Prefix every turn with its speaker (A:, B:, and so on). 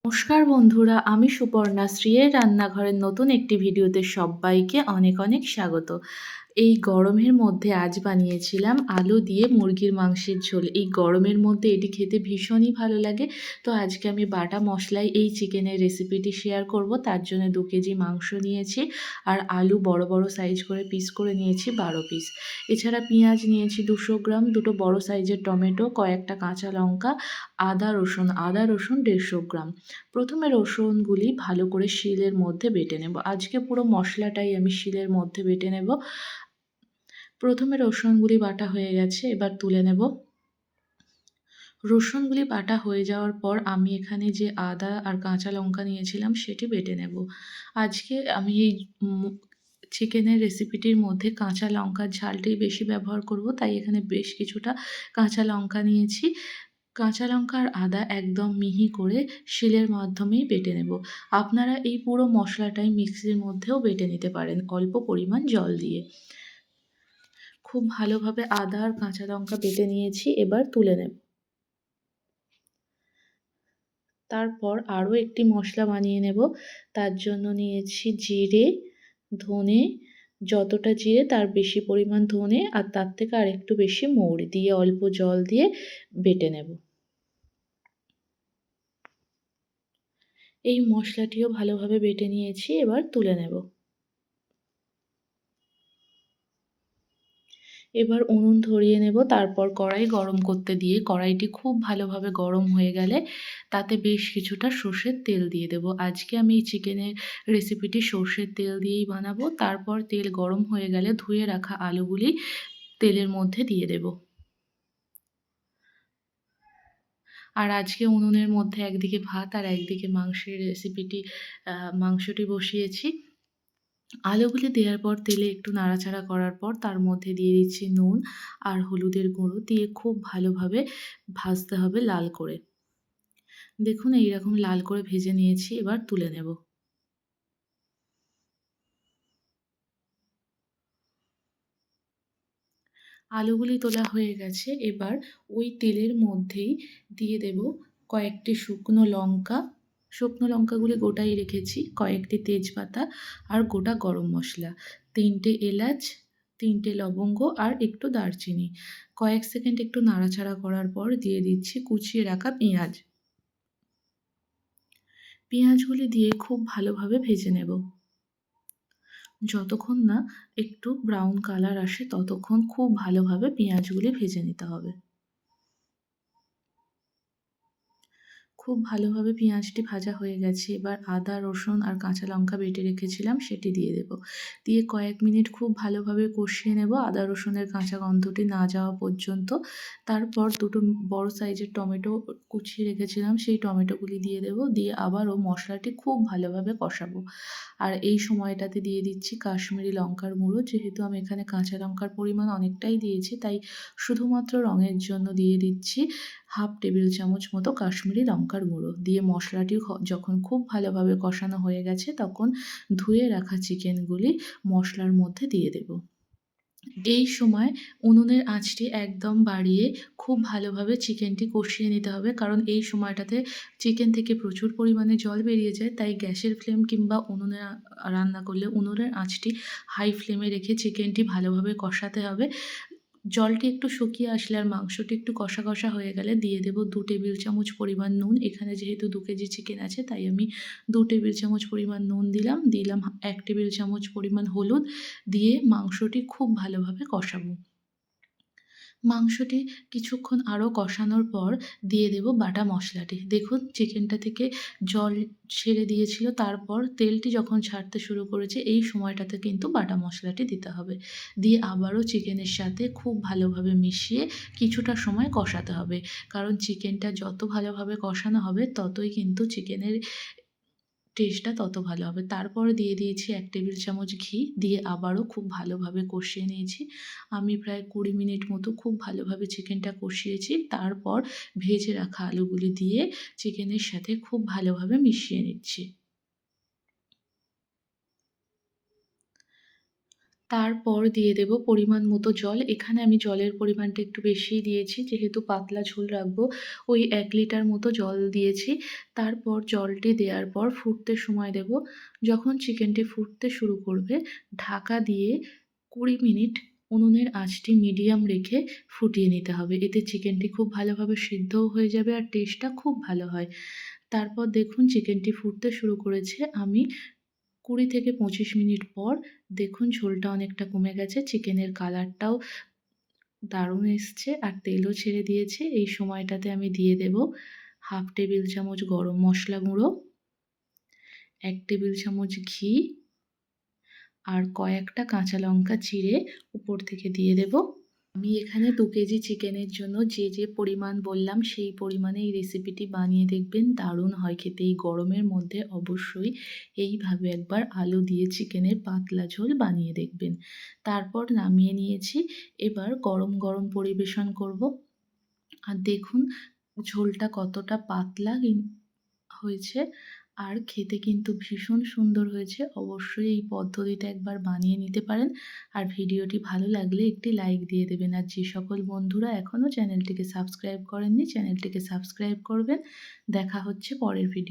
A: নমস্কার বন্ধুরা, আমি সুপর্ণা শ্রীয়ের রান্নাঘরের নতুন একটি ভিডিওতে সবাইকে অনেক অনেক স্বাগত। এই গরমের মধ্যে আজ বানিয়েছিলাম আলু দিয়ে মুরগির মাংসের ঝোল। এই গরমের মধ্যে এটি খেতে ভীষণই ভালো লাগে। তো আজকে আমি বাটা মশলায় এই চিকেনের রেসিপিটি শেয়ার করব। তার জন্য 2 কেজি মাংস নিয়েছি আর আলু বড় বড় সাইজ করে পিস করে নিয়েছি 12 পিস। এছাড়া পেঁয়াজ নিয়েছি 200 গ্রাম, দুটো বড় সাইজের টমেটো, কয়েকটা কাঁচা লঙ্কা, আদা রসুন 150 গ্রাম। প্রথমে রসুনগুলি ভালো করে শিলের মধ্যে বেটে নেব। আজকে পুরো মশলাটাই আমি শিলের মধ্যে বেটে নেব। প্রথমে রসুনগুলি বাটা হয়ে গেছে, এবার তুলে নেব। রসুনগুলি বাটা হয়ে যাওয়ার পর আমি এখানে যে আদা আর কাঁচা লঙ্কা নিয়েছিলাম সেটি বেটে নেব। আজকে আমি এই চিকেনের রেসিপিটির মধ্যে কাঁচা লঙ্কার ঝালটাই বেশি ব্যবহার করব, তাই এখানে বেশ কিছুটা কাঁচা লঙ্কা নিয়েছি। কাঁচা লঙ্কা আর আদা একদম মিহি করে শিলের মাধ্যমেই বেটে নেব। আপনারা এই পুরো মশলাটাই মিক্সির মধ্যেও বেটে নিতে পারেন অল্প পরিমাণ জল দিয়ে। খুব ভালোভাবে আদা আর কাঁচা লঙ্কা বেটে নিয়েছি, এবার তুলে নেব। তারপর আরও একটি মশলা বানিয়ে নেব। তার জন্য নিয়েছি জিরে, ধনে, যতটা জিরে তার বেশি পরিমাণ ধনে আর তার থেকে আরেকটু বেশি মৌরি দিয়ে অল্প জল দিয়ে বেটে নেব। এই মশলাটিও ভালোভাবে বেটে নিয়েছি, এবার তুলে নেব। এবার উনুন ধরিয়ে নেব, তারপর কড়াই গরম করতে দিয়ে কড়াইটি খুব ভালোভাবে গরম হয়ে গেলে তাতে বেশ কিছুটা সর্ষের তেল দিয়ে দেব। আজকে আমি এই চিকেনের রেসিপিটি সর্ষের তেল দিয়েই বানাবো। তারপর তেল গরম হয়ে গেলে ধুয়ে রাখা আলুগুলি তেলের মধ্যে দিয়ে দেব। আর আজকে উনুনের মধ্যে একদিকে ভাত আর একদিকে মাংসটি বসিয়েছি। আলুগুলি দেওয়ার পর তেলে একটু নাড়াচাড়া করার পর তার মধ্যে দিয়ে দিচ্ছি নুন আর হলুদের গুঁড়ো দিয়ে খুব ভালোভাবে ভাজতে হবে লাল করে। দেখুন এইরকম লাল করে ভেজে নিয়েছি, এবার তুলে নেব। আলুগুলি তোলা হয়ে গেছে, এবার ওই তেলের মধ্যেই দিয়ে দেব কয়েকটি শুকনো লঙ্কা। শুকনো লঙ্কাগুলি গোটাই রেখেছি, কয়েকটি তেজপাতা আর গোটা গরম মশলা, 3টে এলাচ, 3টে লবঙ্গ আর একটু দারচিনি। কয়েক সেকেন্ড একটু নাড়াচাড়া করার পর দিয়ে দিচ্ছি কুচিয়ে রাখা পেঁয়াজ। পেঁয়াজগুলি দিয়ে খুব ভালোভাবে ভেজে নেব। যতক্ষণ না একটু ব্রাউন কালার আসে ততক্ষণ খুব ভালোভাবে পেঁয়াজগুলি ভেজে নিতে হবে। খুব ভালোভাবে পেঁয়াজটি ভাজা হয়ে গেছে, এবার আদা রসুন আর কাঁচা লঙ্কা বেটে রেখেছিলাম সেটি দিয়ে দেব। দিয়ে কয়েক মিনিট খুব ভালোভাবে কষিয়ে নেব আদা রসুনের কাঁচা গন্ধটি না যাওয়া পর্যন্ত। তারপর দুটো বড় সাইজের টমেটো কুচিয়ে রেখেছিলাম, সেই টমেটোগুলি দিয়ে দেব, দিয়ে আবারও মশলাটি খুব ভালোভাবে কষাবো। আর এই সময়টাতে দিয়ে দিচ্ছি কাশ্মীরি লঙ্কার গুঁড়ো। যেহেতু আমি এখানে কাঁচা লঙ্কার পরিমাণ অনেকটাই দিয়েছি, তাই শুধুমাত্র রঙের জন্য দিয়ে দিচ্ছি 1/2 টেবিল চামচ মতো কাশ্মীরি লঙ্কার গুঁড়ো। দিয়ে মশলাটি যখন খুব ভালোভাবে কষানো হয়ে গেছে তখন ধুয়ে রাখা চিকেনগুলি মশলার মধ্যে দিয়ে দেব। এই সময় উনুনের আঁচটি একদম বাড়িয়ে খুব ভালোভাবে চিকেনটি কষিয়ে নিতে হবে, কারণ এই সময়টাতে চিকেন থেকে প্রচুর পরিমাণে জল বেরিয়ে যায়। তাই গ্যাসের ফ্লেম কিংবা উনুনে রান্না করলে উনুনের আঁচটি হাই ফ্লেমে রেখে চিকেনটি ভালোভাবে কষাতে হবে। জলটি একটু শুকিয়ে আসলে আর মাংসটি একটু কষা কষা হয়ে গেলে দিয়ে দেব 2 টেবিল চামচ পরিমাণ নুন। এখানে যেহেতু 2 কেজি চিকেন আছে তাই আমি 2 টেবিল চামচ পরিমাণ নুন দিলাম 1 টেবিল চামচ পরিমাণ হলুদ, দিয়ে মাংসটি খুব ভালোভাবে কষাবো। মাংসটি কিছুক্ষণ আরও কষানোর পর দিয়ে দেব বাটা মশলাটি। দেখুন চিকেনটা থেকে জল ছেড়ে দিয়েছিল, তারপর তেলটি যখন ছাড়তে শুরু করেছে এই সময়টাতে কিন্তু বাটা মশলাটি দিতে হবে। দিয়ে আবারও চিকেনের সাথে খুব ভালোভাবে মিশিয়ে কিছুটা সময় কষাতে হবে, কারণ চিকেনটা যত ভালোভাবে কষানো হবে ততই কিন্তু চিকেনের টেস্টটা তত ভালো হবে। তারপরে দিয়ে দিয়েছি 1 টেবিল চামচ ঘি, দিয়ে আবারও খুব ভালোভাবে কষিয়ে নিয়েছি। আমি প্রায় 20 মিনিট মতো খুব ভালোভাবে চিকেনটা কষিয়েছি। তারপর ভেজে রাখা আলুগুলি দিয়ে চিকেনের সাথে খুব ভালোভাবে মিশিয়ে নিচ্ছি। তারপর দিয়ে দেব পরিমাণ মতো জল। এখানে আমি জলের পরিমাণটা একটু বেশিই দিয়েছি, যেহেতু পাতলা ঝোল রাখবো। ওই ১ লিটার মতো জল দিয়েছি। তারপর জলটি দেওয়ার পর ফুটতে সময় দেব। যখন চিকেনটি ফুটতে শুরু করবে, ঢাকা দিয়ে ২০ মিনিট উনুনের আঁচটি মিডিয়াম রেখে ফুটিয়ে নিতে হবে। এতে চিকেনটি খুব ভালোভাবে সিদ্ধও হয়ে যাবে আর টেস্টটা খুব ভালো হয়। তারপর দেখুন চিকেনটি ফুটতে শুরু করেছে। আমি ২০ থেকে ২৫ মিনিট পর দেখুন ঝোলটা অনেকটা কমে গেছে। চিকেনের কালারটাও দারুণ এসছে আর তেলও ছেড়ে দিয়েছে। এই সময়টাতে আমি দিয়ে দেব ১/২ টেবিল চামচ গরম মসলা গুঁড়ো, ১ টেবিল চামচ ঘি আর কয়েকটা কাঁচা লঙ্কা চিড়ে উপর থেকে দিয়ে দেব। আমি এখানে ২ কেজি চিকেনের জন্য যে পরিমাণ বললাম সেই পরিমাণে এই রেসিপিটি বানিয়ে দেখবেন, দারুণ হয় খেতে। এই গরমের মধ্যে অবশ্যই এইভাবে একবার আলু দিয়ে চিকেনের পাতলা ঝোল বানিয়ে দেখবেন। তারপর নামিয়ে নিয়েছি। এবার গরম, গরম পরিবেশন করব। আর দেখুন ঝোলটা কতটা পাতলা হয়েছে আর খেতে কিন্তু ভীষণ সুন্দর হয়েছে। অবশ্যই এই পদ্ধতিতে একবার বানিয়ে নিতে পারেন। আর ভিডিওটি ভালো লাগলে একটি লাইক দিয়ে দেবেন। আর যে সকল বন্ধুরা এখনও চ্যানেলটিকে সাবস্ক্রাইব করেননি, চ্যানেলটিকে সাবস্ক্রাইব করবেন। দেখা হচ্ছে পরের ভিডিও।